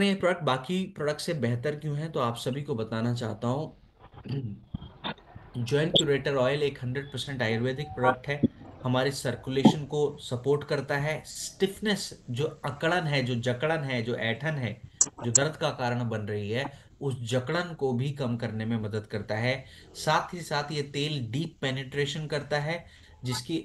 ये प्रोडक्ट बाकी प्रोडक्ट से बेहतर क्यों है तो आप सभी को बताना चाहता हूँ। जॉइंट क्यूरेटर ऑयल एक 100% आयुर्वेदिक प्रोडक्ट है। हमारे सर्कुलेशन को सपोर्ट करता है। स्टिफनेस, जो अकड़न है, जो जकड़न है, जो ऐंठन है, जो दर्द का कारण बन रही है, उस जकड़न को भी कम करने में मदद करता है। साथ ही साथ ये तेल डीप पेनिट्रेशन करता है, जिसकी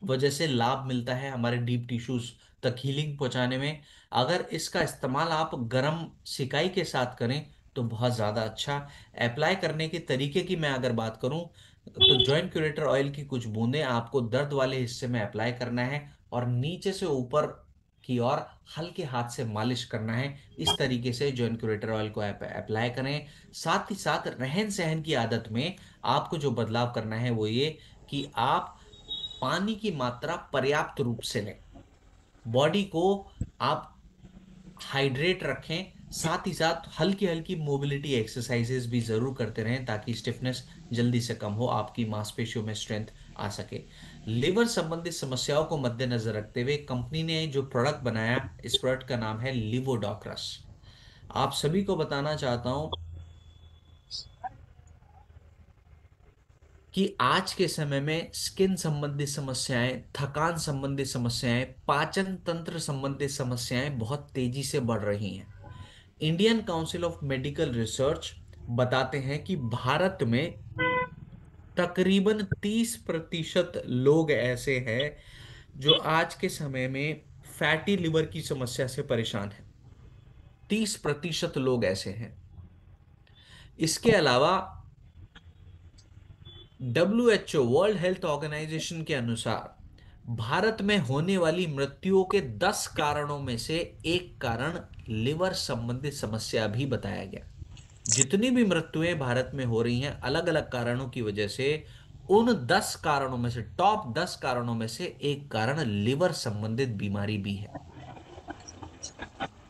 वजह से लाभ मिलता है हमारे डीप टिश्यूज तक हीलिंग पहुंचाने में। अगर इसका इस्तेमाल आप गर्म सिकाई के साथ करें तो बहुत ज़्यादा अच्छा। अप्लाई करने के तरीके की मैं अगर बात करूं तो जॉइंट क्यूरेटर ऑयल की कुछ बूंदें आपको दर्द वाले हिस्से में अप्लाई करना है और नीचे से ऊपर की ओर हल्के हाथ से मालिश करना है। इस तरीके से जॉइंट क्यूरेटर ऑयल को अप्लाई करें। साथ ही साथ रहन सहन की आदत में आपको जो बदलाव करना है वो ये कि आप पानी की मात्रा पर्याप्त रूप से लें। बॉडी को आप हाइड्रेट रखें। साथ ही साथ हल्की हल्की मोबिलिटी एक्सरसाइजेस भी जरूर करते रहें ताकि स्टिफनेस जल्दी से कम हो, आपकी मांसपेशियों में स्ट्रेंथ आ सके। लिवर संबंधित समस्याओं को मद्देनजर रखते हुए कंपनी ने जो प्रोडक्ट बनाया, इस प्रोडक्ट का नाम है लिवोडॉक्रस। आप सभी को बताना चाहता हूं कि आज के समय में स्किन संबंधित समस्याएं, थकान संबंधित समस्याएं, पाचन तंत्र संबंधित समस्याएं बहुत तेजी से बढ़ रही हैं। Indian council of medical research बताते हैं कि भारत में तकरीबन 30% लोग ऐसे हैं जो आज के समय में फैटी लिवर की समस्या से परेशान हैं। 30% लोग ऐसे हैं। इसके अलावा WHO, वर्ल्ड हेल्थ ऑर्गेनाइजेशन के अनुसार भारत में होने वाली मृत्युओं के 10 कारणों में से एक कारण लिवर संबंधित समस्या भी बताया गया। जितनी भी मृत्युएं भारत में हो रही हैं अलग अलग कारणों की वजह से, उन 10 कारणों में से, टॉप 10 कारणों में से एक कारण लिवर संबंधित बीमारी भी है।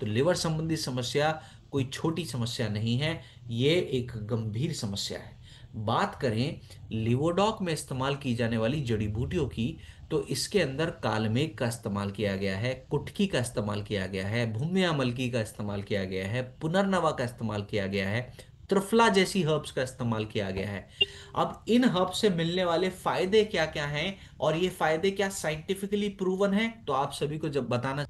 तो लिवर संबंधी समस्या कोई छोटी समस्या नहीं है, ये एक गंभीर समस्या है। बात करें लिवोडॉक में इस्तेमाल की जाने वाली जड़ी बूटियों की, तो इसके अंदर कालमेघ का इस्तेमाल किया गया है, कुटकी का इस्तेमाल किया गया है, भूम्या मलकी का इस्तेमाल किया गया है, पुनर्नवा का इस्तेमाल किया गया है, त्रिफला जैसी हर्ब्स का इस्तेमाल किया गया है। अब इन हर्ब्स से मिलने वाले फायदे क्या क्या हैं और ये फायदे क्या साइंटिफिकली प्रूवन है, तो आप सभी को जब बताना।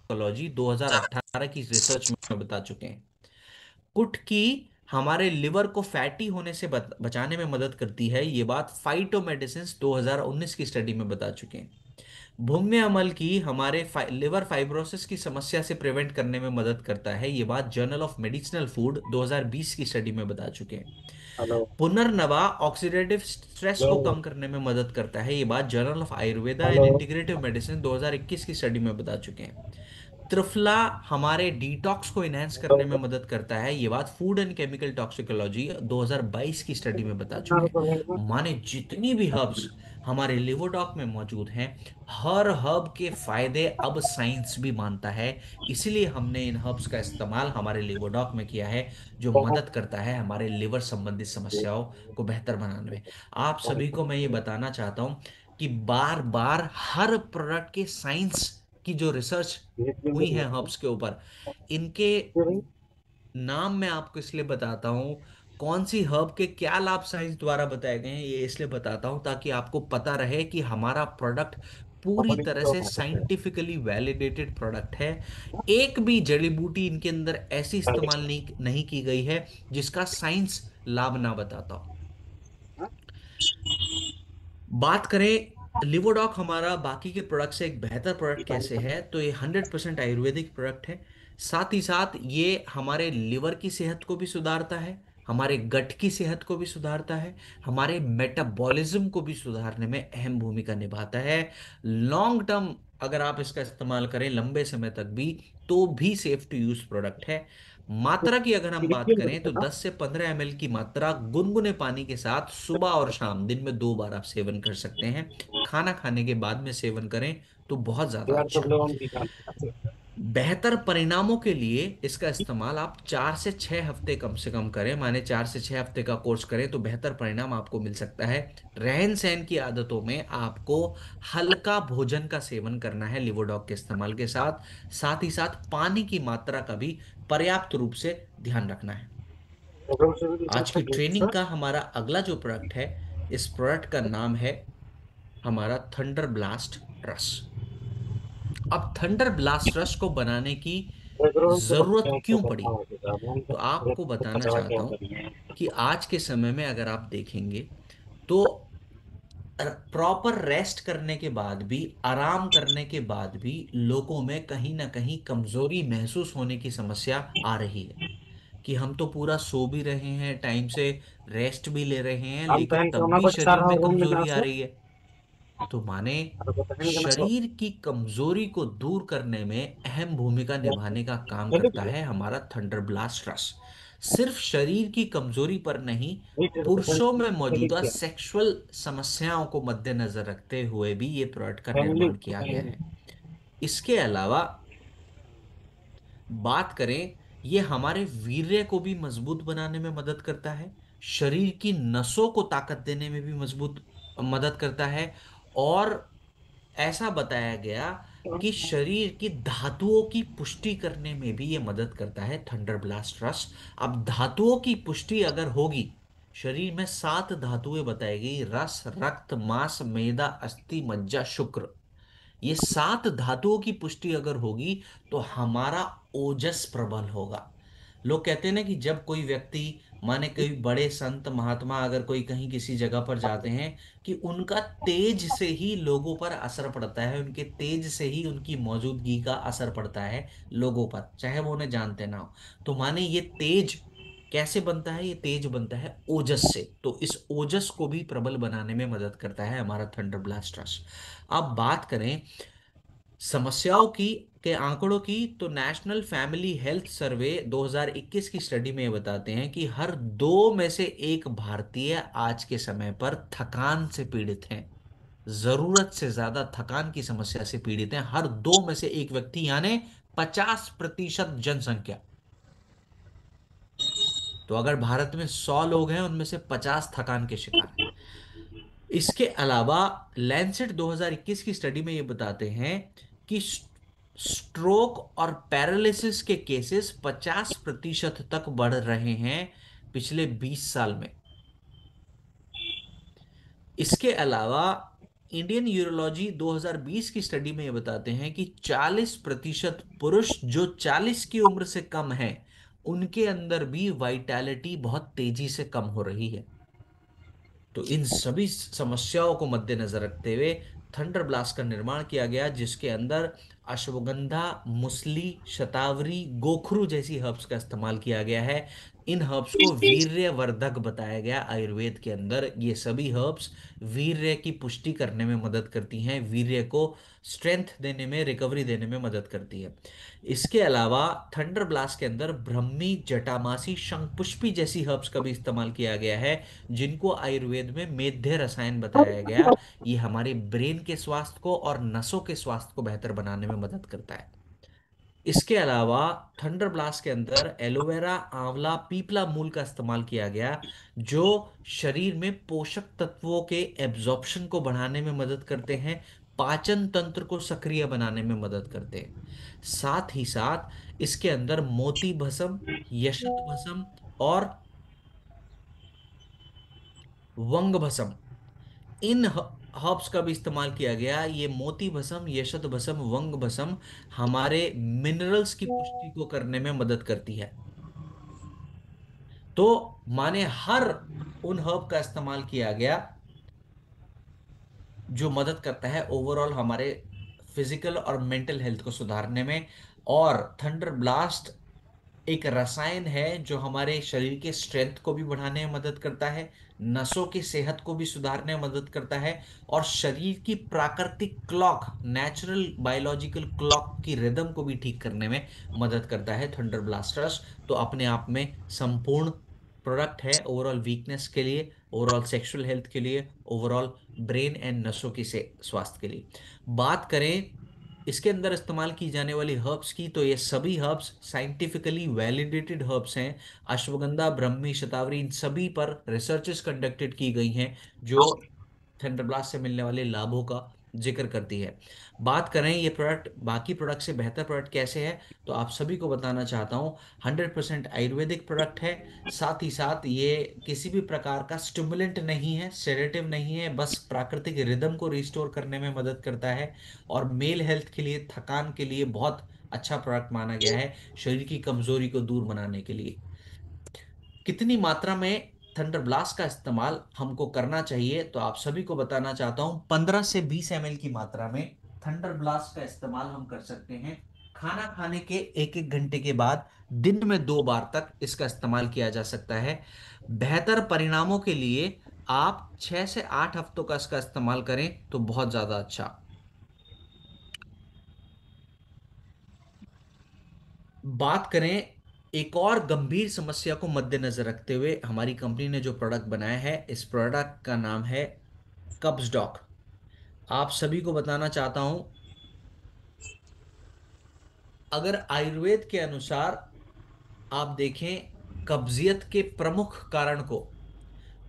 साइकोलॉजी 2018 की रिसर्च में बता चुके हैं। कुटकी हमारे लिवर को फैटी होने से बचाने में मदद करती है, ये बात फाइटो मेडिसिन 2019 की स्टडी में बता चुके हैं। भूम्य अमल की हमारे लिवर फाइब्रोसिस की समस्या से प्रिवेंट करने में मदद करता है, ये बात जर्नल ऑफ मेडिसिनल फूड 2020 की स्टडी में बता चुके हैं। हेलो। पुनर्नवा ऑक्सीडेटिव स्ट्रेस को हेलो। कम करने में मदद करता है, ये बात journal of Ayurveda and hello. Integrative medicine 2021 की स्टडी में बता चुके हैं। त्रिफला हमारे डिटॉक्स को इनहेंस करने में मदद करता है, ये बात फूड एंड केमिकल टॉक्सिकोलॉजी 2022 की स्टडी में बता चुके हैं। माने जितनी भी हर्ब्स हमारे लिवोडॉक में मौजूद हैं, हर हर्ब के फायदे अब साइंस भी मानता है। इसीलिए हमने इन हर्ब्स का इस्तेमाल हमारे लिवोडॉक में किया है, जो मदद करता है हमारे लिवर संबंधित समस्याओं को बेहतर बनाने में। आप सभी को मैं ये बताना चाहता हूं कि बार बार हर प्रोडक्ट के साइंस की जो रिसर्च हुई है हर्ब्स के ऊपर, इनके नाम मैं आपको इसलिए बताता हूं, कौन सी हर्ब के क्या लाभ साइंस द्वारा बताए गए हैं ये इसलिए बताता हूं ताकि आपको पता रहे कि हमारा प्रोडक्ट पूरी तरह से साइंटिफिकली वैलिडेटेड प्रोडक्ट है। एक भी जड़ी बूटी इनके अंदर ऐसी इस्तेमाल नहीं की गई है जिसका साइंस लाभ ना बताता हो। बात करें लिवोडॉक हमारा बाकी के प्रोडक्ट से एक बेहतर प्रोडक्ट कैसे है, तो ये 100% आयुर्वेदिक प्रोडक्ट है। साथ ही साथ ये हमारे लिवर की सेहत को भी सुधारता है, हमारे गट की सेहत को भी सुधारता है, हमारे मेटाबॉलिज्म को भी सुधारने में अहम भूमिका निभाता है। लॉन्ग टर्म अगर आप इसका इस्तेमाल करें लंबे समय तक भी, तो भी सेफ टू यूज प्रोडक्ट है। मात्रा की अगर हम बात करें तो 10 से 15 ml की मात्रा गुनगुने पानी के साथ सुबह और शाम दिन में 2 बार आप सेवन कर सकते हैं। खाना खाने के बाद में सेवन करें तो बहुत ज्यादा यार सब अच्छा। लोग हम भी खाते हैं। बेहतर परिणामों के लिए इसका इस्तेमाल आप 4 से 6 हफ्ते कम से कम करें, माने 4 से 6 हफ्ते का कोर्स करें तो बेहतर परिणाम आपको मिल सकता है। रहन सहन की आदतों में आपको हल्का भोजन का सेवन करना है लिवोडॉग के इस्तेमाल के साथ। साथ ही साथ पानी की मात्रा का भी पर्याप्त रूप से ध्यान रखना है। आज की ट्रेनिंग का हमारा अगला जो प्रोडक्ट है, इस प्रोडक्ट का नाम है हमारा थंडर ब्लास्ट रस। अब थंडर ब्लास्ट रस को बनाने की बैकग्राउंड से बस जरूरत क्या क्यों पड़ी, करना होगा मैंने तो आपको तो बताना कचरा क्या चाहता हूं करिए। कि आज के समय में अगर आप देखेंगे तो प्रॉपर रेस्ट करने के बाद भी, आराम करने के बाद भी लोगों में कहीं ना कहीं कमजोरी महसूस होने की समस्या आ रही है। कि हम तो पूरा सो भी रहे हैं टाइम से, रेस्ट भी ले रहे हैं, हम लेकिन पहन के तब ना भी कुछ शरीर सारा में रूम में ना कमजोरी आ से रही है। तो माने और को पहन के ना सो शरीर की कमजोरी को दूर करने में अहम भूमिका निभाने का काम चलिए करता चलिए है हमारा थंडर ब्लास्ट रस। सिर्फ शरीर की कमजोरी पर नहीं, नीचे तो पुरुषों में चलिए मौजूदा क्या सेक्सुअल समस्याओं को मद्देनजर रखते हुए भी ये प्रोडक्ट का फैमिली निर्माण किया गया फैमिली है। इसके अलावा बात करें, ये हमारे वीर्य को भी मजबूत बनाने में मदद करता है, शरीर की नसों को ताकत देने में भी मजबूत मदद करता है। और ऐसा बताया गया कि शरीर की धातुओं की पुष्टि करने में भी ये मदद करता है थंडर ब्लास्ट रस। अब धातुओं की पुष्टि अगर होगी, शरीर में 7 धातुएं बताई गई, रस, रक्त, मांस, मेदा, अस्थि, मज्जा, शुक्र। ये 7 धातुओं की पुष्टि अगर होगी तो हमारा ओजस प्रबल होगा। लोग कहते हैं ना कि जब कोई व्यक्ति, माने कोई बड़े संत महात्मा अगर कोई कहीं किसी जगह पर जाते हैं, कि उनका तेज से ही लोगों पर असर पड़ता है, उनके तेज से ही उनकी मौजूदगी का असर पड़ता है लोगों पर, चाहे वो उन्हें जानते ना हो। तो माने ये तेज कैसे बनता है, ये तेज बनता है ओजस से। तो इस ओजस को भी प्रबल बनाने में मदद करता है हमारा थंडर ब्लास्टर्स। अब बात करें समस्याओं की के आंकड़ों की, तो नेशनल फैमिली हेल्थ सर्वे 2021 की स्टडी में ये बताते हैं कि हर 2 में से 1 भारतीय आज के समय पर थकान से पीड़ित हैं। जरूरत से ज्यादा थकान की समस्या से पीड़ित हैं हर 2 में से 1 व्यक्ति, यानी 50% जनसंख्या। तो अगर भारत में 100 लोग हैं, उनमें से 50 थकान के शिकार हैं। इसके अलावा लैंसेट 2021 की स्टडी में ये बताते हैं कि स्ट्रोक और पैरालिसिस के केसेस 50% तक बढ़ रहे हैं पिछले 20 साल में। इसके अलावा इंडियन यूरोलॉजी 2020 की स्टडी में ये बताते हैं कि 40% पुरुष जो 40 की उम्र से कम है, उनके अंदर भी वाइटैलिटी बहुत तेजी से कम हो रही है। तो इन सभी समस्याओं को मद्देनजर रखते हुए थंडर ब्लास्ट का निर्माण किया गया, जिसके अंदर अश्वगंधा, मुसली, शतावरी, गोखरू जैसी हर्ब्स का इस्तेमाल किया गया है। इन हर्ब्स को वीर्यवर्धक बताया गया आयुर्वेद के अंदर। ये सभी हर्ब्स वीर्य की पुष्टि करने में मदद करती हैं, वीर्य को स्ट्रेंथ देने में, रिकवरी देने में मदद करती है। इसके अलावा थंडर ब्लास्ट के अंदर ब्रह्मी, जटामासी, शंखपुष्पी जैसी हर्ब्स का भी इस्तेमाल किया गया है, जिनको आयुर्वेद में मेध्य रसायन बताया गया। ये हमारे ब्रेन के स्वास्थ्य को और नसों के स्वास्थ्य को बेहतर बनाने में मदद करता है। इसके अलावा थंडर ब्लास्ट के अंदर एलोवेरा, आंवला, पीपला मूल का इस्तेमाल किया गया, जो शरीर में पोषक तत्वों के एब्जॉर्प्शन को बढ़ाने में मदद करते हैं, पाचन तंत्र को सक्रिय बनाने में मदद करते हैं। साथ ही साथ इसके अंदर मोती भस्म, यशत भस्म और वंग भस्म, इन हर्ब्स का भी इस्तेमाल किया गया। ये मोती भस्म, यशत भस्म, वंग भस्म हमारे मिनरल्स की पुष्टि को करने में मदद करती है। तो माने हर उन हर्ब का इस्तेमाल किया गया जो मदद करता है ओवरऑल हमारे फिजिकल और मेंटल हेल्थ को सुधारने में। और थंडर ब्लास्ट एक रसायन है जो हमारे शरीर के स्ट्रेंथ को भी बढ़ाने में मदद करता है, नसों की सेहत को भी सुधारने में मदद करता है, और शरीर की प्राकृतिक क्लॉक, नेचुरल बायोलॉजिकल क्लॉक की रिदम को भी ठीक करने में मदद करता है थंडर ब्लास्टर्स। तो अपने आप में संपूर्ण प्रोडक्ट है ओवरऑल वीकनेस के लिए, ओवरऑल सेक्सुअल हेल्थ के लिए, ओवरऑल ब्रेन एंड नसों की से स्वास्थ्य के लिए। बात करें इसके अंदर इस्तेमाल की जाने वाली हर्ब्स की, तो ये सभी हर्ब्स साइंटिफिकली वैलिडेटेड हर्ब्स हैं। अश्वगंधा, ब्रह्मी, शतावरी, इन सभी पर रिसर्चेस कंडक्टेड की गई हैं जो थंडरब्लास्ट से मिलने वाले लाभों का जिक्र करती है। बात करें ये प्रोडक्ट बाकी प्रोडक्ट से बेहतर प्रोडक्ट कैसे है, तो आप सभी को बताना चाहता हूँ 100% आयुर्वेदिक प्रोडक्ट है। साथ ही साथ ये किसी भी प्रकार का स्टिमुलेंट नहीं है, सेडेटिव नहीं है, बस प्राकृतिक रिदम को रिस्टोर करने में मदद करता है। और मेल हेल्थ के लिए, थकान के लिए बहुत अच्छा प्रोडक्ट माना गया है, शरीर की कमजोरी को दूर बनाने के लिए। कितनी मात्रा में थंडर ब्लास्ट का इस्तेमाल हमको करना चाहिए, तो आप सभी को बताना चाहता हूं 15 से 20 ml की मात्रा में थंडर ब्लास्ट का इस्तेमाल हम कर सकते हैं। खाना खाने के 1-1 घंटे के बाद दिन में 2 बार तक इसका इस्तेमाल किया जा सकता है। बेहतर परिणामों के लिए आप 6 से 8 हफ्तों का इसका इस्तेमाल करें तो बहुत ज्यादा अच्छा। बात करें एक और गंभीर समस्या को मद्देनजर रखते हुए, हमारी कंपनी ने जो प्रोडक्ट बनाया है, इस प्रोडक्ट का नाम है कब्ज डॉक। आप सभी को बताना चाहता हूं, अगर आयुर्वेद के अनुसार आप देखें कब्जियत के प्रमुख कारण को,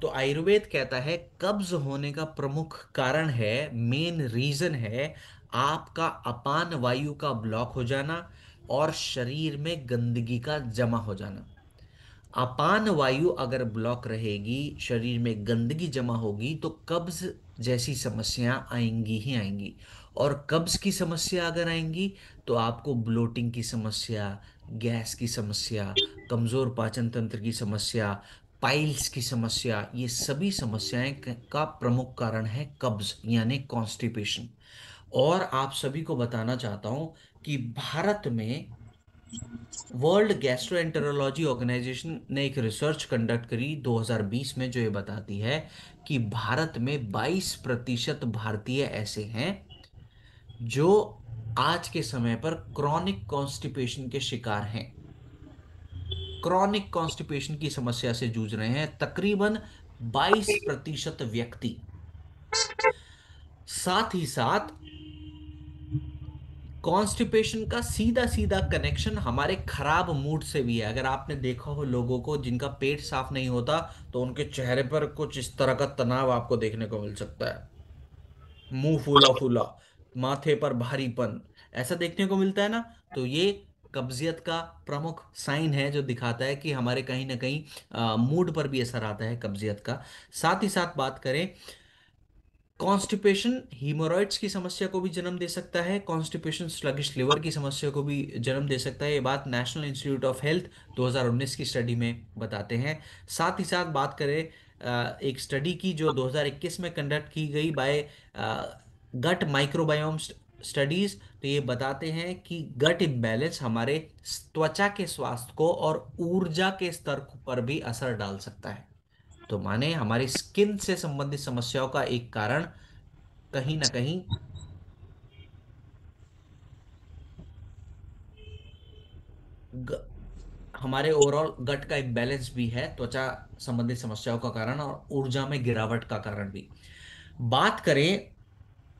तो आयुर्वेद कहता है कब्ज होने का प्रमुख कारण है, मेन रीजन है आपका अपान वायु का ब्लॉक हो जाना और शरीर में गंदगी का जमा हो जाना। अपान वायु अगर ब्लॉक रहेगी, शरीर में गंदगी जमा होगी, तो कब्ज जैसी समस्या आएंगी ही आएंगी। और कब्ज की समस्या अगर आएंगी तो आपको ब्लोटिंग की समस्या, गैस की समस्या, कमजोर पाचन तंत्र की समस्या, पाइल्स की समस्या, ये सभी समस्याएं का प्रमुख कारण है कब्ज यानी कॉन्स्टिपेशन। और आप सभी को बताना चाहता हूं कि भारत में वर्ल्ड गैस्ट्रोएंटेरोलॉजी ऑर्गेनाइजेशन ने एक रिसर्च कंडक्ट करी 2020 में, जो ये बताती है कि भारत में 22% भारतीय ऐसे हैं जो आज के समय पर क्रॉनिक कॉन्स्टिपेशन के शिकार हैं, क्रॉनिक कॉन्स्टिपेशन की समस्या से जूझ रहे हैं, तकरीबन 22% व्यक्ति। साथ ही साथ कॉन्स्टिपेशन का सीधा सीधा कनेक्शन हमारे खराब मूड से भी है। अगर आपने देखा हो लोगों को जिनका पेट साफ नहीं होता, तो उनके चेहरे पर कुछ इस तरह का तनाव आपको देखने को मिल सकता है, मुंह फूला फूला, माथे पर भारीपन, ऐसा देखने को मिलता है ना। तो ये कब्जियत का प्रमुख साइन है जो दिखाता है कि हमारे कहीं ना कहीं मूड पर भी असर आता है कब्जियत का। साथ ही साथ बात करें, कॉन्स्टिपेशन हीमोरॉइड्स की समस्या को भी जन्म दे सकता है, कॉन्स्टिपेशन स्लगिश लिवर की समस्या को भी जन्म दे सकता है। ये बात नेशनल इंस्टीट्यूट ऑफ हेल्थ 2019 की स्टडी में बताते हैं। साथ ही साथ बात करें एक स्टडी की जो 2021 में कंडक्ट की गई बाय गट माइक्रोबायोम स्टडीज, तो ये बताते हैं कि गट इम्बैलेंस हमारे त्वचा के स्वास्थ्य को और ऊर्जा के स्तर पर भी असर डाल सकता है। तो माने हमारी स्किन से संबंधित समस्याओं का एक कारण कहीं ना कहीं ग, हमारे ओवरऑल गट का इम्बैलेंस भी है, त्वचा संबंधित समस्याओं का कारण और ऊर्जा में गिरावट का कारण भी। बात करें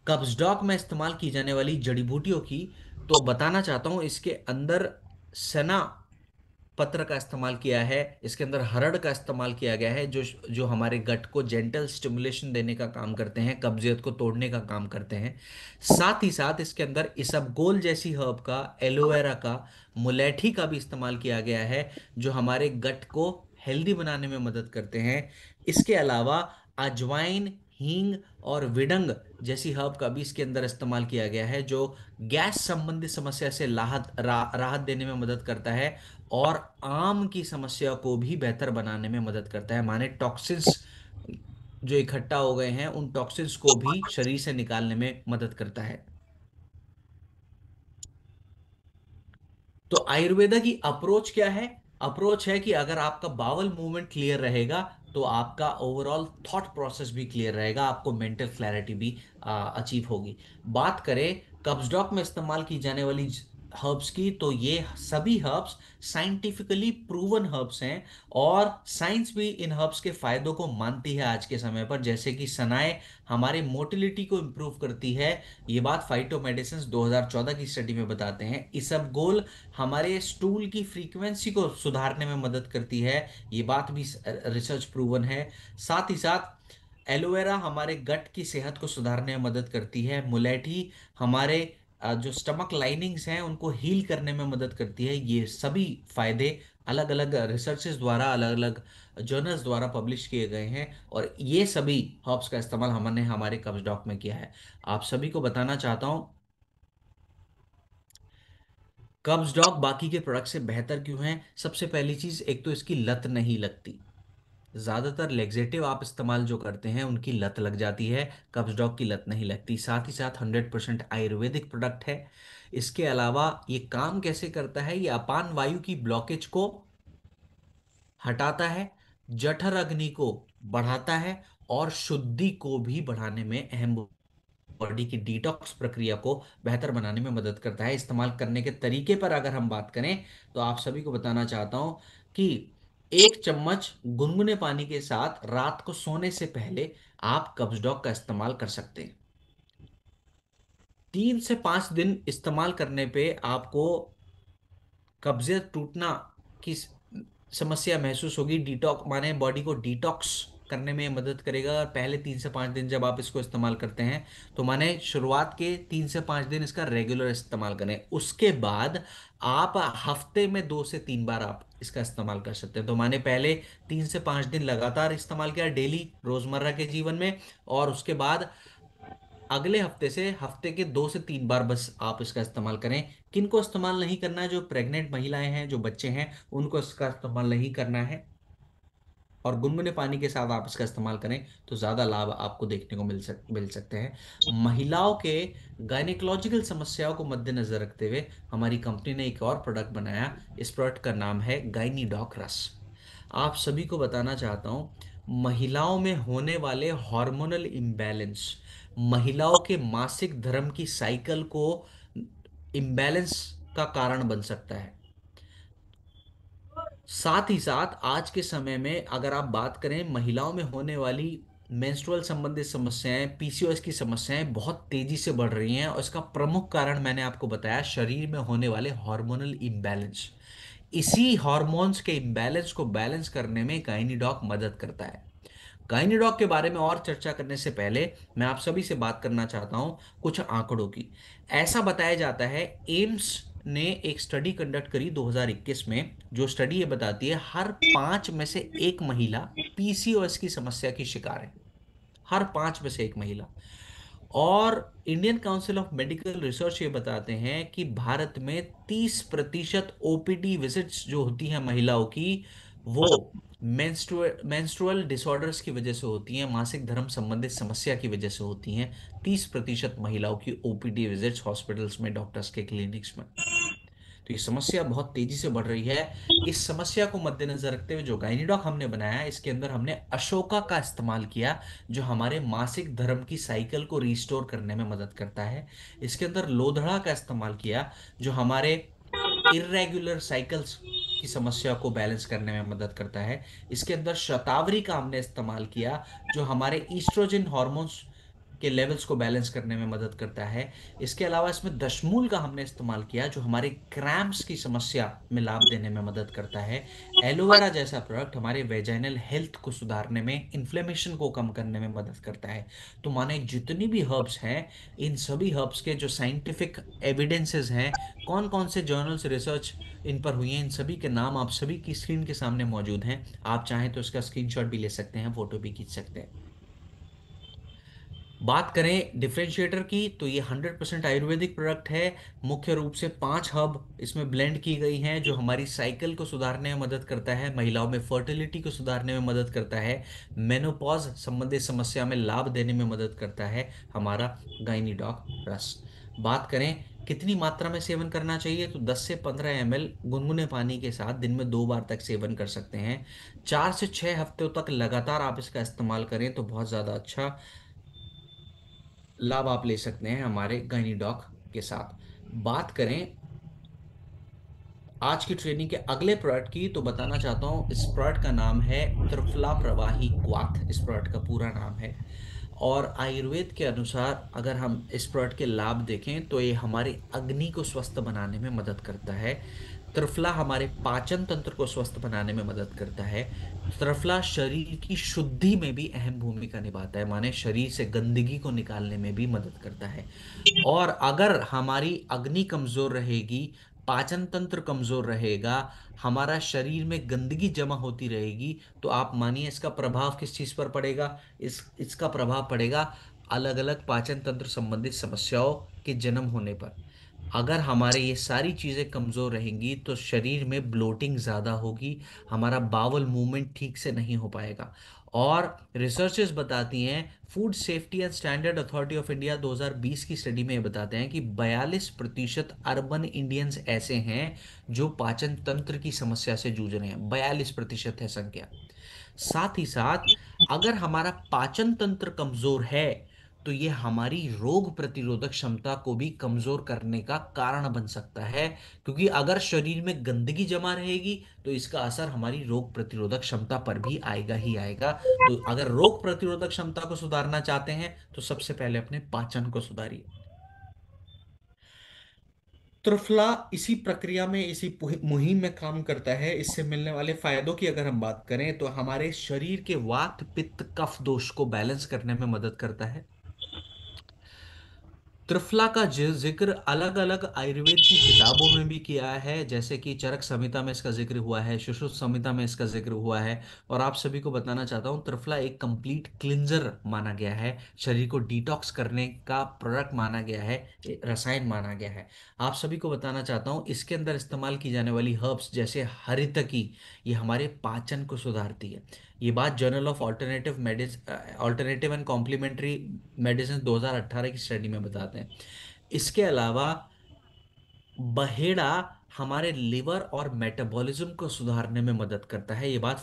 कब्जडॉक में इस्तेमाल की जाने वाली जड़ी बूटियों की, तो बताना चाहता हूं इसके अंदर सना पत्र का इस्तेमाल किया है, इसके अंदर हरड़ का इस्तेमाल किया गया है, जो जो हमारे गट को जेंटल स्टिमुलेशन देने का काम करते हैं, कब्जियत को तोड़ने का काम करते हैं। साथ ही साथ इसके अंदर इसबगोल जैसी हर्ब का, एलोवेरा का, मुलेठी का भी इस्तेमाल किया गया है, जो हमारे गट को हेल्दी बनाने में मदद करते हैं। इसके अलावा अजवाइन, हींग और विडंग जैसी हर्ब का भी इसके अंदर इस्तेमाल किया गया है, जो गैस संबंधित समस्या से राहत देने में मदद करता है और आम की समस्या को भी बेहतर बनाने में मदद करता है। माने टॉक्सिन्स जो इकट्ठा हो गए हैं, उन टॉक्सिन्स को भी शरीर से निकालने में मदद करता है। तो आयुर्वेदा की अप्रोच क्या है? अप्रोच है कि अगर आपका बावल मूवमेंट क्लियर रहेगा, तो आपका ओवरऑल थॉट प्रोसेस भी क्लियर रहेगा, आपको मेंटल क्लैरिटी भी अचीव होगी। बात करें कब्ज डॉक में इस्तेमाल की जाने वाली हर्ब्स की, तो ये सभी हर्ब्स साइंटिफिकली प्रूवन हर्ब्स हैं। और साइंस भी इन हर्ब्स के फायदों को मानती है आज के समय पर, जैसे कि सनाए हमारे मोटिलिटी को इम्प्रूव करती है। ये बात फाइटोमेडिसिन 2014 की स्टडी में बताते हैं। इसबगोल हमारे स्टूल की फ्रीक्वेंसी को सुधारने में मदद करती है। ये बात भी रिसर्च प्रूवन है। साथ ही साथ एलोवेरा हमारे गट की सेहत को सुधारने में मदद करती है। मुलेठी हमारे जो स्टमक लाइनिंग्स हैं उनको हील करने में मदद करती है। ये सभी फायदे अलग अलग रिसर्चेस द्वारा, अलग अलग जर्नल्स द्वारा पब्लिश किए गए हैं। और ये सभी हर्ब्स का इस्तेमाल हमने हमारे कब्ज डॉक में किया है। आप सभी को बताना चाहता हूँ, कब्ज डॉग बाकी के प्रोडक्ट से बेहतर क्यों है। सबसे पहली चीज, एक तो इसकी लत नहीं लगती। ज्यादातर लेक्सेटिव आप इस्तेमाल जो करते हैं उनकी लत लग जाती है, कब्ज डॉग की लत नहीं लगती। साथ ही साथ 100% आयुर्वेदिक प्रोडक्ट है। इसके अलावा ये काम कैसे करता है, ये अपान वायु की ब्लॉकेज को हटाता है, जठर अग्नि को बढ़ाता है, और शुद्धि को भी बढ़ाने में अहम, बॉडी की डिटॉक्स प्रक्रिया को बेहतर बनाने में मदद करता है। इस्तेमाल करने के तरीके पर अगर हम बात करें, तो आप सभी को बताना चाहता हूं कि 1 चम्मच गुनगुने पानी के साथ रात को सोने से पहले आप कब्ज का इस्तेमाल कर सकते हैं। 3 से 5 दिन इस्तेमाल करने पे आपको कब्जियत टूटना की समस्या महसूस होगी। डिटॉक्स माने बॉडी को डिटॉक्स करने में मदद करेगा। और पहले 3 से 5 दिन जब आप इसको इस्तेमाल करते हैं, तो माने शुरुआत के 3 से 5 दिन इसका रेगुलर इस्तेमाल करें। उसके बाद आप हफ्ते में 2 से 3 बार आप इसका इस्तेमाल कर सकते हैं। तो माने पहले 3 से 5 दिन लगातार इस्तेमाल किया डेली रोजमर्रा के जीवन में, और उसके बाद अगले हफ्ते से हफ्ते के 2 से 3 बार बस आप इसका इस्तेमाल करें। किन को इस्तेमाल नहीं करना है, जो प्रेग्नेंट महिलाएं हैं, जो बच्चे हैं, उनको इसका इस्तेमाल नहीं करना है। और गुनगुने पानी के साथ आप इसका इस्तेमाल करें तो ज़्यादा लाभ आपको देखने को मिल सकते हैं। महिलाओं के गायनेकोलॉजिकल समस्याओं को मद्देनजर रखते हुए हमारी कंपनी ने एक और प्रोडक्ट बनाया। इस प्रोडक्ट का नाम है गायनी डॉक रस। आप सभी को बताना चाहता हूं, महिलाओं में होने वाले हार्मोनल इम्बैलेंस, महिलाओं के मासिक धर्म की साइकिल को इम्बैलेंस का कारण बन सकता है। साथ ही साथ आज के समय में अगर आप बात करें, महिलाओं में होने वाली मेंस्ट्रुअल संबंधित समस्याएं, पीसीओएस की समस्याएं बहुत तेजी से बढ़ रही हैं। और इसका प्रमुख कारण मैंने आपको बताया, शरीर में होने वाले हार्मोनल इम्बैलेंस। इसी हार्मोन्स के इम्बैलेंस को बैलेंस करने में गाइनिडॉक मदद करता है। गाइनिडॉक के बारे में और चर्चा करने से पहले मैं आप सभी से बात करना चाहता हूं कुछ आंकड़ों की। ऐसा बताया जाता है, एम्स ने एक स्टडी कंडक्ट करी 2021 में, जो स्टडी ये बताती है हर 5 में से 1 महिला पीसीओएस की समस्या की शिकार है। हर 5 में से 1 महिला। और Indian council of medical research ये बताते हैं कि भारत में 30% ओपीडी विजिट्स जो होती हैं महिलाओं की, वो मेंस्ट्रुअल डिसऑर्डर्स की वजह से होती हैं, मासिक धर्म संबंधित समस्या की वजह से होती हैं। 30% महिलाओं की ओपीडी विजिट्स हॉस्पिटल्स में, डॉक्टर्स के क्लिनिक्स में। तो ये समस्या बहुत तेजी से बढ़ रही है। इस समस्या को मद्देनजर रखते हुए जो गाइनिडॉक हमने बनाया है, इसके अंदर हमने अशोका का इस्तेमाल किया, जो हमारे मासिक धर्म की साइकिल को रिस्टोर करने में मदद करता है। इसके अंदर लोधड़ा का इस्तेमाल किया, जो हमारे इर्रेगुलर साइकिल्स की समस्या को बैलेंस करने में मदद करता है। इसके अंदर शतावरी का हमने इस्तेमाल किया, जो हमारे ईस्ट्रोजन हॉर्मोन्स के लेवल्स को बैलेंस करने में मदद करता है। इसके अलावा इसमें दशमूल का हमने इस्तेमाल किया, जो हमारे क्रैम्प्स की समस्या में लाभ देने में मदद करता है। एलोवेरा जैसा प्रोडक्ट हमारे वेजाइनल हेल्थ को सुधारने में, इन्फ्लेमेशन को कम करने में मदद करता है। तो माने जितनी भी हर्ब्स हैं, इन सभी हर्ब्स के जो साइंटिफिक एविडेंसेस हैं, कौन कौन से जर्नल्स रिसर्च इन पर हुई हैं, इन सभी के नाम आप सभी की स्क्रीन के सामने मौजूद हैं। आप चाहें तो इसका स्क्रीनशॉट भी ले सकते हैं, फोटो भी खींच सकते हैं। बात करें डिफरेंशिएटर की, तो ये 100% आयुर्वेदिक प्रोडक्ट है। मुख्य रूप से 5 हब इसमें ब्लेंड की गई हैं, जो हमारी साइकिल को सुधारने में मदद करता है, महिलाओं में फर्टिलिटी को सुधारने में मदद करता है, मेनोपॉज संबंधित समस्या में लाभ देने में मदद करता है हमारा गाइनीडॉक रस। बात करें कितनी मात्रा में सेवन करना चाहिए, तो 10 से 15 ml गुनगुने पानी के साथ दिन में 2 बार तक सेवन कर सकते हैं। 4 से 6 हफ्तों तक लगातार आप इसका इस्तेमाल करें तो बहुत ज़्यादा अच्छा लाभ आप ले सकते हैं हमारे गाइनीडॉक के साथ। बात करें आज की ट्रेनिंग के अगले प्रोडक्ट की तो बताना चाहता हूँ। इस प्रोडक्ट का नाम है त्रिफला प्रवाही क्वाथ, इस प्रोडक्ट का पूरा नाम है। और आयुर्वेद के अनुसार अगर हम इस प्रोडक्ट के लाभ देखें तो ये हमारी अग्नि को स्वस्थ बनाने में मदद करता है। त्रिफला हमारे पाचन तंत्र को स्वस्थ बनाने में मदद करता है। त्रिफला शरीर की शुद्धि में भी अहम भूमिका निभाता है, माने शरीर से गंदगी को निकालने में भी मदद करता है। और अगर हमारी अग्नि कमजोर रहेगी, पाचन तंत्र कमजोर रहेगा, हमारा शरीर में गंदगी जमा होती रहेगी, तो आप मानिए इसका प्रभाव किस चीज पर पड़ेगा। इसका प्रभाव पड़ेगा अलग अलग पाचन तंत्र संबंधित समस्याओं के जन्म होने पर। अगर हमारे ये सारी चीजें कमजोर रहेंगी तो शरीर में ब्लोटिंग ज्यादा होगी, हमारा बावल मूवमेंट ठीक से नहीं हो पाएगा। और रिसर्चेस बताती हैं, food safety and standard authority of India 2020 की स्टडी में ये बताते हैं कि 42% अर्बन इंडियंस ऐसे हैं जो पाचन तंत्र की समस्या से जूझ रहे हैं। 42% है संख्या। साथ ही साथ अगर हमारा पाचन तंत्र कमजोर है तो ये हमारी रोग प्रतिरोधक क्षमता को भी कमजोर करने का कारण बन सकता है, क्योंकि अगर शरीर में गंदगी जमा रहेगी तो इसका असर हमारी रोग प्रतिरोधक क्षमता पर भी आएगा ही आएगा। तो अगर रोग प्रतिरोधक क्षमता को सुधारना चाहते हैं तो सबसे पहले अपने पाचन को सुधारिए। त्रिफला इसी प्रक्रिया में, इसी मुहिम में काम करता है। इससे मिलने वाले फायदों की अगर हम बात करें तो हमारे शरीर के वात पित्त कफ दोष को बैलेंस करने में मदद करता है। त्रिफला का जिक्र अलग अलग आयुर्वेद की किताबों में भी किया है, जैसे कि चरक संहिता में इसका जिक्र हुआ है, सुश्रुत संहिता में इसका जिक्र हुआ है। और आप सभी को बताना चाहता हूँ, त्रिफला एक कंप्लीट क्लिंजर माना गया है, शरीर को डिटॉक्स करने का प्रोडक्ट माना गया है, रसायन माना गया है। आप सभी को बताना चाहता हूँ, इसके अंदर इस्तेमाल की जाने वाली हर्ब्स जैसे हरितकी, ये हमारे पाचन को सुधारती है। ये बात journal of alternative and complementary medicine 2018 की स्टडी में बताते हैं। इसके अलावा बहेड़ा हमारे लिवर और मेटाबॉलिज्म को सुधारने में मदद करता है। ये बात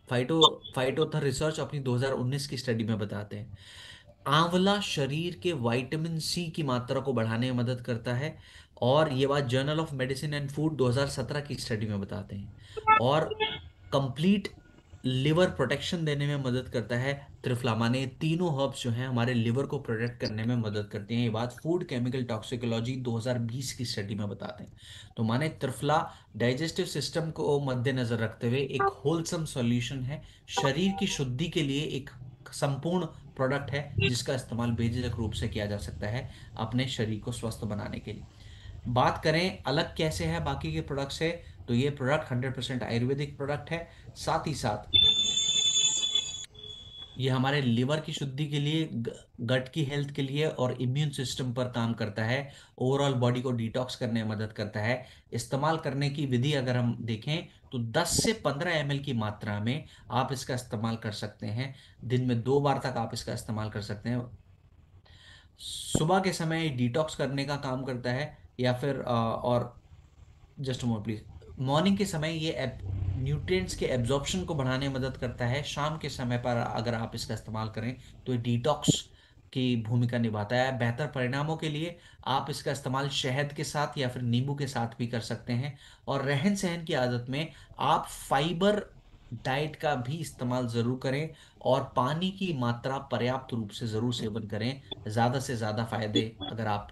फाइटोथर रिसर्च अपनी 2019 की स्टडी में बताते हैं। आंवला शरीर के विटामिन सी की मात्रा को बढ़ाने में मदद करता है, और ये बात journal of medicine and food 2017 की स्टडी में बताते हैं। और कंप्लीट लिवर प्रोटेक्शन देने में मदद करता है त्रिफला, माने ये तीनों हर्ब्स जो हैं हमारे लिवर को प्रोटेक्ट करने में मदद करती हैं। ये बात फूड केमिकल टॉक्सिकोलॉजी 2020 की स्टडी में बताते हैं। तो माने त्रिफला डाइजेस्टिव सिस्टम को मद्देनजर रखते हुए एक होलसम सॉल्यूशन है, शरीर की शुद्धि के लिए एक संपूर्ण प्रोडक्ट है जिसका इस्तेमाल बेझिझक रूप से किया जा सकता है अपने शरीर को स्वस्थ बनाने के लिए। बात करें अलग कैसे है बाकी के प्रोडक्ट से, तो ये प्रोडक्ट 100% आयुर्वेदिक प्रोडक्ट है। साथ ही साथ ये हमारे लिवर की शुद्धि के लिए, गट की हेल्थ के लिए और इम्यून सिस्टम पर काम करता है। ओवरऑल बॉडी को डिटॉक्स करने में मदद करता है। इस्तेमाल करने की विधि अगर हम देखें तो 10 से 15 ml की मात्रा में आप इसका इस्तेमाल कर सकते हैं। दिन में 2 बार तक आप इसका इस्तेमाल कर सकते हैं। सुबह के समय डिटॉक्स करने का काम करता है, या फिर और जस्ट मोर प्लीज, मॉर्निंग के समय ये न्यूट्रिएंट्स के एब्जॉर्प्शन को बढ़ाने में मदद करता है। शाम के समय पर अगर आप इसका इस्तेमाल करें तो ये डिटॉक्स की भूमिका निभाता है। बेहतर परिणामों के लिए आप इसका इस्तेमाल शहद के साथ या फिर नींबू के साथ भी कर सकते हैं। और रहन सहन की आदत में आप फाइबर डाइट का भी इस्तेमाल जरूर करें, और पानी की मात्रा पर्याप्त रूप से जरूर सेवन करें। ज्यादा से ज्यादा फायदे अगर आप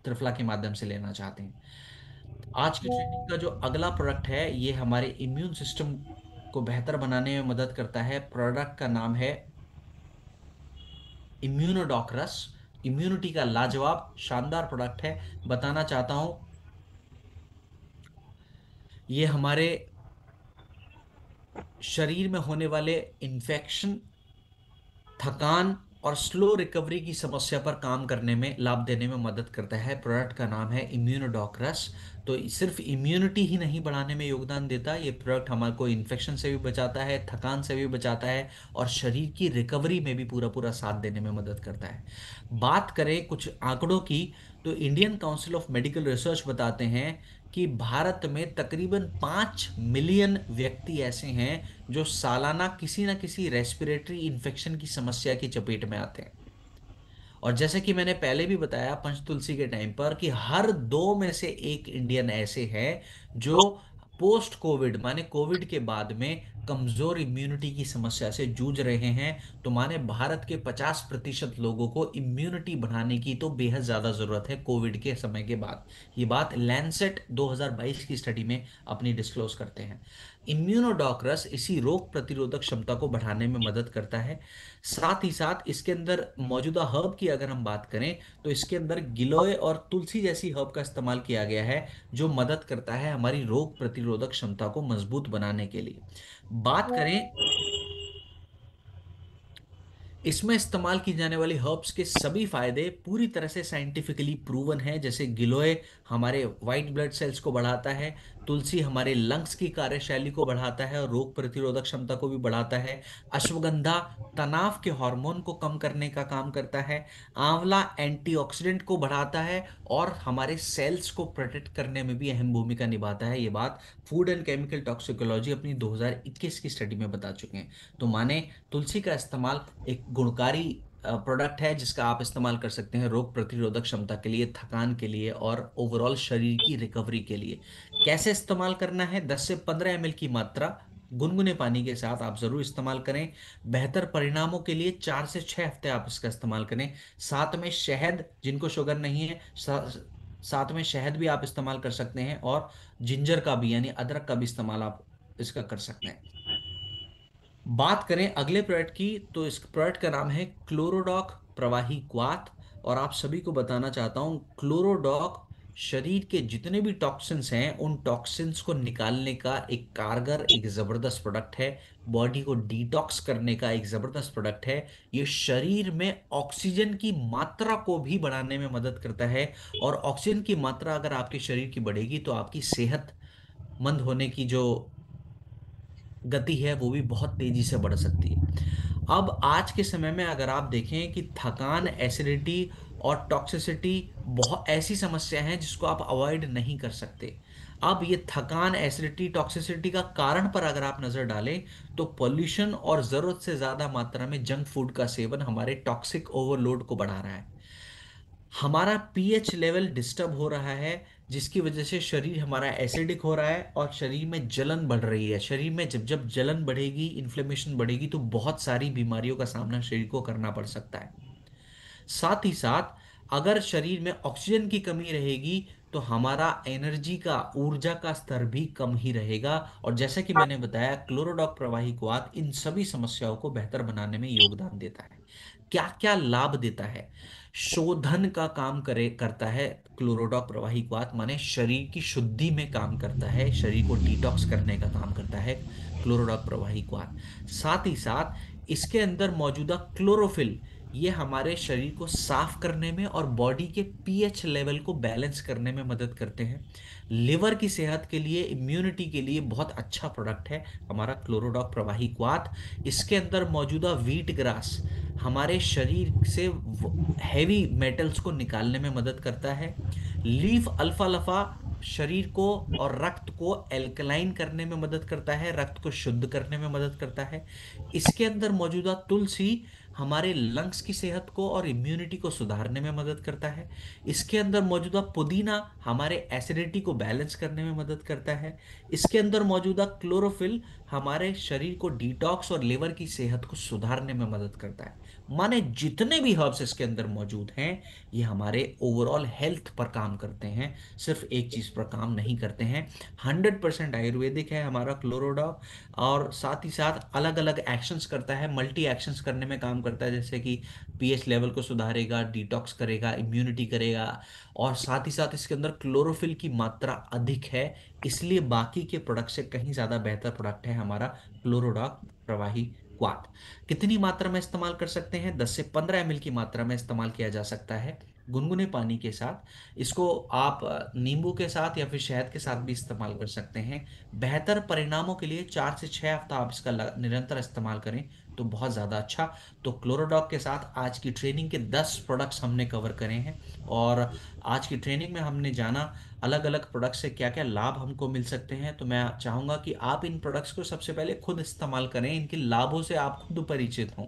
त्रिफला के माध्यम से लेना चाहते हैं। आज की ट्रेनिंग का जो अगला प्रोडक्ट है ये हमारे इम्यून सिस्टम को बेहतर बनाने में मदद करता है। प्रोडक्ट का नाम है इम्यूनोडॉक्रस। इम्यूनिटी का लाजवाब शानदार प्रोडक्ट है। बताना चाहता हूं, ये हमारे शरीर में होने वाले इन्फेक्शन, थकान और स्लो रिकवरी की समस्या पर काम करने में, लाभ देने में मदद करता है। प्रोडक्ट का नाम है इम्यूनोडॉक्रस। तो सिर्फ इम्यूनिटी ही नहीं बढ़ाने में योगदान देता, ये प्रोडक्ट हमारे को इन्फेक्शन से भी बचाता है, थकान से भी बचाता है, और शरीर की रिकवरी में भी पूरा पूरा साथ देने में मदद करता है। बात करें कुछ आंकड़ों की, तो Indian council of medical research बताते हैं कि भारत में तकरीबन 5 मिलियन व्यक्ति ऐसे हैं जो सालाना किसी न किसी रेस्पिरेटरी इन्फेक्शन की समस्या की चपेट में आते हैं। और जैसे कि मैंने पहले भी बताया पंचतुलसी के टाइम पर कि हर दो में से एक इंडियन ऐसे हैं जो पोस्ट कोविड माने कोविड के बाद में कमजोर इम्यूनिटी की समस्या से जूझ रहे हैं। तो माने भारत के 50% लोगों को इम्यूनिटी बढ़ाने की तो बेहद ज्यादा जरूरत है कोविड के समय के बाद। ये बात लैंसेट 2022 की स्टडी में अपनी डिस्क्लोज करते हैं। इम्यूनोडॉक इसी रोग प्रतिरोधक क्षमता को बढ़ाने में मदद करता है। साथ ही साथ इसके अंदर मौजूदा हर्ब की अगर हम बात करें तो इसके अंदर गिलोय और तुलसी जैसी हर्ब का इस्तेमाल किया गया है जो मदद करता है हमारी रोग प्रतिरोधक क्षमता को मजबूत बनाने के लिए। बात करें इसमें इस्तेमाल की जाने वाली हर्ब्स के सभी फायदे पूरी तरह से साइंटिफिकली प्रूवन है। जैसे गिलोय हमारे व्हाइट ब्लड सेल्स को बढ़ाता है, तुलसी हमारे लंग्स की कार्यशैली को बढ़ाता है और रोग प्रतिरोधक क्षमता को भी बढ़ाता है, अश्वगंधा तनाव के हार्मोन को कम करने का काम करता है, आंवला एंटीऑक्सीडेंट को बढ़ाता है और हमारे सेल्स को प्रोटेक्ट करने में भी अहम भूमिका निभाता है। ये बात फूड एंड केमिकल टॉक्सिकोलॉजी अपनी 2021 की स्टडी में बता चुके हैं। तो माने तुलसी का इस्तेमाल एक गुणकारी प्रोडक्ट है जिसका आप इस्तेमाल कर सकते हैं रोग प्रतिरोधक क्षमता के लिए, थकान के लिए और ओवरऑल शरीर की रिकवरी के लिए। कैसे इस्तेमाल करना है? 10 से 15 ml की मात्रा गुनगुने पानी के साथ आप जरूर इस्तेमाल करें। बेहतर परिणामों के लिए 4 से 6 हफ्ते आप इसका इस्तेमाल करें। साथ में शहद, जिनको शुगर नहीं है साथ में शहद भी आप इस्तेमाल कर सकते हैं और जिंजर का भी यानी अदरक का भी इस्तेमाल आप इसका कर सकते हैं। बात करें अगले प्रोडक्ट की तो इस प्रोडक्ट का नाम है क्लोरोडॉक प्रवाही क्वाथ। और आप सभी को बताना चाहता हूं क्लोरोडॉक शरीर के जितने भी टॉक्सिन्स हैं उन टॉक्सिन्स को निकालने का एक कारगर एक जबरदस्त प्रोडक्ट है। बॉडी को डिटॉक्स करने का एक जबरदस्त प्रोडक्ट है। ये शरीर में ऑक्सीजन की मात्रा को भी बढ़ाने में मदद करता है। और ऑक्सीजन की मात्रा अगर आपके शरीर की बढ़ेगी तो आपकी सेहतमंद होने की जो गति है वो भी बहुत तेजी से बढ़ सकती है। अब आज के समय में अगर आप देखें कि थकान, एसिडिटी और टॉक्सिसिटी बहुत ऐसी समस्या है जिसको आप अवॉइड नहीं कर सकते। अब ये थकान, एसिडिटी, टॉक्सिसिटी का कारण पर अगर आप नजर डालें तो पोल्यूशन और जरूरत से ज्यादा मात्रा में जंक फूड का सेवन हमारे टॉक्सिक ओवरलोड को बढ़ा रहा है। हमारा पीएच लेवल डिस्टर्ब हो रहा है जिसकी वजह से शरीर हमारा एसिडिक हो रहा है और शरीर में जलन बढ़ रही है। शरीर में जब जब जलन बढ़ेगी, इन्फ्लेमेशन बढ़ेगी तो बहुत सारी बीमारियों का सामना शरीर को करना पड़ सकता है। साथ ही साथ अगर शरीर में ऑक्सीजन की कमी रहेगी तो हमारा एनर्जी का, ऊर्जा का स्तर भी कम ही रहेगा। और जैसा कि मैंने बताया क्लोरोडॉक प्रवाही क्वाथ इन सभी समस्याओं को बेहतर बनाने में योगदान देता है। क्या क्या लाभ देता है? शोधन का काम करता है क्लोरोडॉक प्रवाही क्वाथ, माने शरीर की शुद्धि में काम करता है, शरीर को डिटॉक्स करने का काम करता है क्लोरोडॉक प्रवाही क्वाथ। साथ ही साथ इसके अंदर मौजूदा क्लोरोफिल ये हमारे शरीर को साफ करने में और बॉडी के पीएच लेवल को बैलेंस करने में मदद करते हैं। लिवर की सेहत के लिए, इम्यूनिटी के लिए बहुत अच्छा प्रोडक्ट है हमारा क्लोरोडॉक प्रवाही क्वाथ। इसके अंदर मौजूदा वीट ग्रास हमारे शरीर से हैवी मेटल्स को निकालने में मदद करता है। लीफ अल्फा लफा शरीर को और रक्त को एल्कलाइन करने में मदद करता है, रक्त को शुद्ध करने में मदद करता है। इसके अंदर मौजूदा तुलसी हमारे लंग्स की सेहत को और इम्यूनिटी को सुधारने में मदद करता है। इसके अंदर मौजूदा पुदीना हमारे एसिडिटी को बैलेंस करने में मदद करता है। इसके अंदर मौजूदा क्लोरोफिल हमारे शरीर को डिटॉक्स और लिवर की सेहत को सुधारने में मदद करता है। माने जितने भी हर्ब्स इसके अंदर मौजूद हैं ये हमारे ओवरऑल हेल्थ पर काम करते हैं, सिर्फ एक चीज पर काम नहीं करते हैं। 100% आयुर्वेदिक है हमारा क्लोरोडॉक। और साथ ही साथ अलग अलग एक्शंस करता है, मल्टी एक्शंस करने में काम करता है, जैसे कि पीएच लेवल को सुधारेगा, डिटॉक्स करेगा, इम्यूनिटी करेगा। और साथ ही साथ इसके अंदर क्लोरोफिल की मात्रा अधिक है, इसलिए बाकी के प्रोडक्ट से कहीं ज्यादा बेहतर प्रोडक्ट है हमारा क्लोरोडॉक प्रवाही क्वाथ। कितनी मात्रा में इस्तेमाल कर सकते हैं? 10 से 15 ml की मात्रा में इस्तेमाल किया जा सकता है गुनगुने पानी के साथ। इसको आप नींबू के साथ या फिर शहद के साथ भी इस्तेमाल कर सकते हैं। बेहतर परिणामों के लिए 4 से 6 हफ्ता आप इसका निरंतर इस्तेमाल करें तो बहुत ज़्यादा अच्छा। तो क्लोरोडॉक के साथ आज की ट्रेनिंग के 10 प्रोडक्ट्स हमने कवर करे हैं। और आज की ट्रेनिंग में हमने जाना अलग अलग प्रोडक्ट से क्या क्या लाभ हमको मिल सकते हैं। तो मैं चाहूँगा कि आप इन प्रोडक्ट्स को सबसे पहले खुद इस्तेमाल करें, इनके लाभों से आप खुद परिचित हों।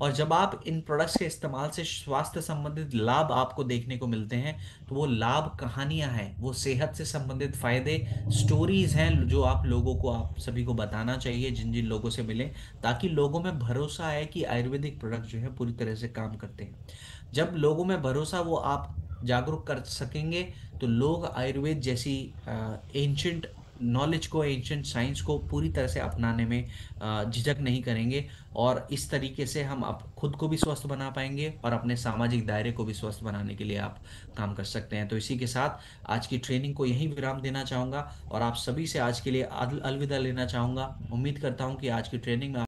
और जब आप इन प्रोडक्ट्स के इस्तेमाल से स्वास्थ्य संबंधित लाभ आपको देखने को मिलते हैं, तो वो लाभ कहानियां हैं, वो सेहत से संबंधित फायदे, स्टोरीज हैं जो आप लोगों को, आप सभी को बताना चाहिए जिन जिन लोगों से मिले, ताकि लोगों में भरोसा आए कि आयुर्वेदिक प्रोडक्ट जो है पूरी तरह से काम करते हैं। जब लोगों में भरोसा वो आप जागरूक कर सकेंगे, तो लोग आयुर्वेद जैसी एंशंट नॉलेज को, एंशंट साइंस को पूरी तरह से अपनाने में झिझक नहीं करेंगे। और इस तरीके से हम आप खुद को भी स्वस्थ बना पाएंगे और अपने सामाजिक दायरे को भी स्वस्थ बनाने के लिए आप काम कर सकते हैं। तो इसी के साथ आज की ट्रेनिंग को यहीं विराम देना चाहूंगा और आप सभी से आज के लिए अलविदा लेना चाहूंगा। उम्मीद करता हूं कि आज की ट्रेनिंग में